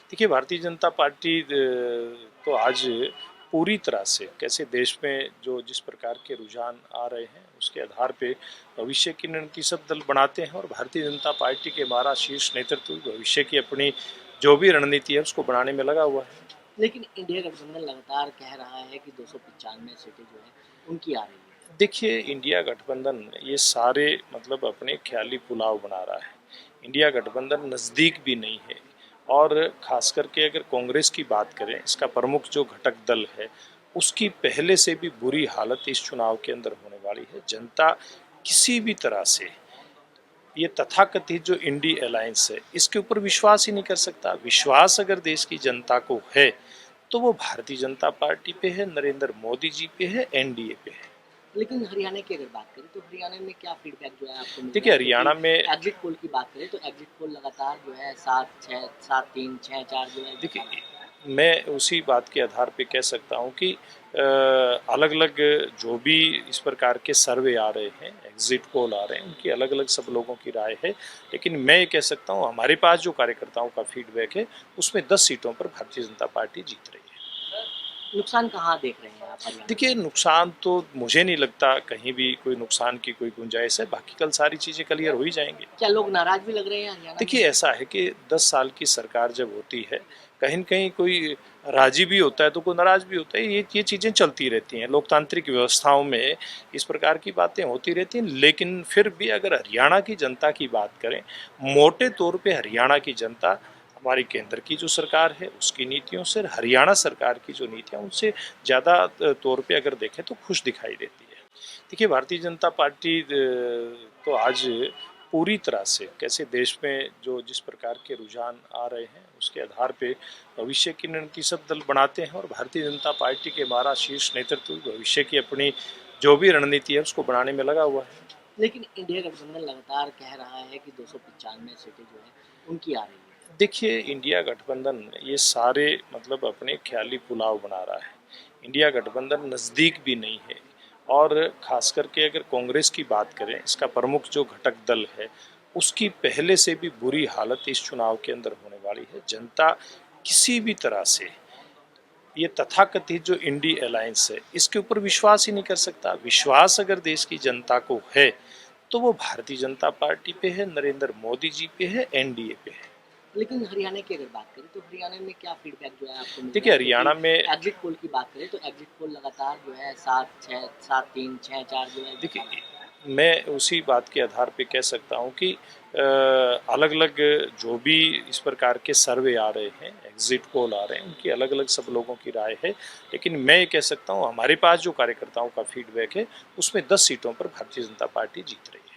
देखिए, भारतीय जनता पार्टी तो आज पूरी तरह से कैसे देश में जो जिस प्रकार के रुझान आ रहे हैं उसके आधार पे भविष्य की रणनीति सब दल बनाते हैं और भारतीय जनता पार्टी के हमारा शीर्ष नेतृत्व भविष्य की अपनी जो भी रणनीति है उसको बनाने में लगा हुआ है। लेकिन इंडिया गठबंधन लगातार कह रहा है कि 295 सीटें जो है उनकी आ रही है। देखिए, इंडिया गठबंधन ये सारे मतलब अपने ख्याली पुलाव बना रहा है। इंडिया गठबंधन नज़दीक भी नहीं है और ख़ास करके अगर कांग्रेस की बात करें, इसका प्रमुख जो घटक दल है उसकी पहले से भी बुरी हालत इस चुनाव के अंदर होने वाली है। जनता किसी भी तरह से ये तथाकथित जो इंडी अलायंस है इसके ऊपर विश्वास ही नहीं कर सकता। विश्वास अगर देश की जनता को है तो वो भारतीय जनता पार्टी पे है, नरेंद्र मोदी जी पे है, एनडीए पे है। लेकिन हरियाणा की अगर बात करें तो हरियाणा में क्या फीडबैक जो है आपको मिल देखिए, रहा है? हरियाणा में एग्जिट पोल की बात करें तो एग्जिट पोल लगातार जो है 7-6 7-3 6 4 जो है। देखिए, मैं उसी बात के आधार पे कह सकता हूँ कि अलग अलग जो भी इस प्रकार के सर्वे आ रहे हैं, एग्जिट पोल आ रहे हैं, उनकी अलग अलग सब लोगों की राय है। लेकिन मैं ये कह सकता हूँ हमारे पास जो कार्यकर्ताओं का फीडबैक है उसमें 10 सीटों पर भारतीय जनता पार्टी जीत रही है। नुकसान कहाँ देख रहे हैं आप हरियाणा? देखिए, नुकसान तो मुझे नहीं लगता कहीं भी कोई नुकसान की कोई गुंजाइश है। बाकी कल सारी चीज़ें क्लियर हो ही जाएंगी। क्या लोग नाराज भी लग रहे हैं हरियाणा में? देखिए, ऐसा है कि 10 साल की सरकार जब होती है कहीं न कहीं कोई राजी भी होता है तो कोई नाराज भी होता है। ये चीज़ें चलती रहती हैं। लोकतांत्रिक व्यवस्थाओं में इस प्रकार की बातें होती रहती हैं। लेकिन फिर भी अगर हरियाणा की जनता की बात करें, मोटे तौर पे हरियाणा की जनता हमारी केंद्र की जो सरकार है उसकी नीतियों से, हरियाणा सरकार की जो नीतियाँ उनसे ज़्यादा तौर पे अगर देखें तो खुश दिखाई देती है। देखिए, भारतीय जनता पार्टी तो आज पूरी तरह से कैसे देश में जो जिस प्रकार के रुझान आ रहे हैं उसके आधार पे भविष्य की रणनीति सब दल बनाते हैं और भारतीय जनता पार्टी के हमारा शीर्ष नेतृत्व भविष्य की अपनी जो भी रणनीति है उसको बनाने में लगा हुआ है। लेकिन इंडिया गठबंधन लगातार कह रहा है कि 295 सीटें जो है उनकी आ रही है। देखिए, इंडिया गठबंधन ये सारे मतलब अपने ख्याली पुलाव बना रहा है। इंडिया गठबंधन नज़दीक भी नहीं है और ख़ास करके अगर कांग्रेस की बात करें, इसका प्रमुख जो घटक दल है उसकी पहले से भी बुरी हालत इस चुनाव के अंदर होने वाली है। जनता किसी भी तरह से ये तथाकथित जो इंडी अलायंस है इसके ऊपर विश्वास ही नहीं कर सकता। विश्वास अगर देश की जनता को है तो वो भारतीय जनता पार्टी पे है, नरेंद्र मोदी जी पे है, एनडीए पे है। लेकिन हरियाणा की अगर बात करें तो हरियाणा में क्या फीडबैक जो है आपको मिल देखिए, रहा है? हरियाणा में एग्जिट पोल की बात करें तो एग्जिट पोल लगातार जो है 7-6 7-3 6 4 जो है। देखिए, मैं उसी बात के आधार पे कह सकता हूँ कि अलग अलग जो भी इस प्रकार के सर्वे आ रहे हैं, एग्जिट पोल आ रहे हैं, उनकी अलग अलग सब लोगों की राय है। लेकिन मैं ये कह सकता हूँ हमारे पास जो कार्यकर्ताओं का फीडबैक है उसमें 10 सीटों पर भारतीय जनता पार्टी जीत रही है।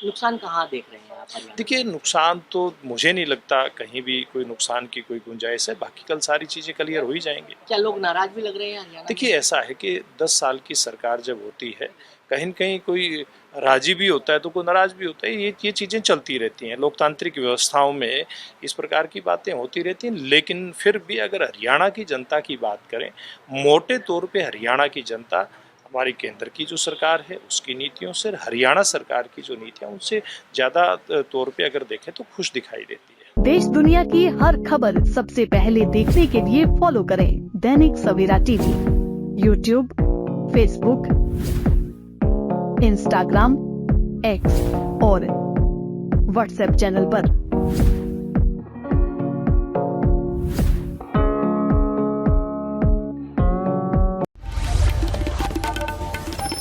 नुकसान कहाँ देख रहे हैं आप हरियाणा? देखिए, नुकसान तो मुझे नहीं लगता कहीं भी कोई नुकसान की कोई गुंजाइश है। बाकी कल सारी चीज़ें क्लियर हो ही जाएंगी। क्या लोग नाराज भी लग रहे हैं हरियाणा में? देखिए, ऐसा है कि 10 साल की सरकार जब होती है कहीं न कहीं कोई राजी भी होता है तो कोई नाराज भी होता है। ये चीज़ें चलती रहती हैं। लोकतांत्रिक व्यवस्थाओं में इस प्रकार की बातें होती रहती हैं। लेकिन फिर भी अगर हरियाणा की जनता की बात करें, मोटे तौर पे हरियाणा की जनता हमारी केंद्र की जो सरकार है उसकी नीतियों से, हरियाणा सरकार की जो नीतियाँ उनसे ज़्यादा तौर पे अगर देखें तो खुश दिखाई देती है। देश दुनिया की हर खबर सबसे पहले देखने के लिए फॉलो करें Dainik Savera TV, YouTube, Facebook, Instagram, X और व्हाट्सएप चैनल पर।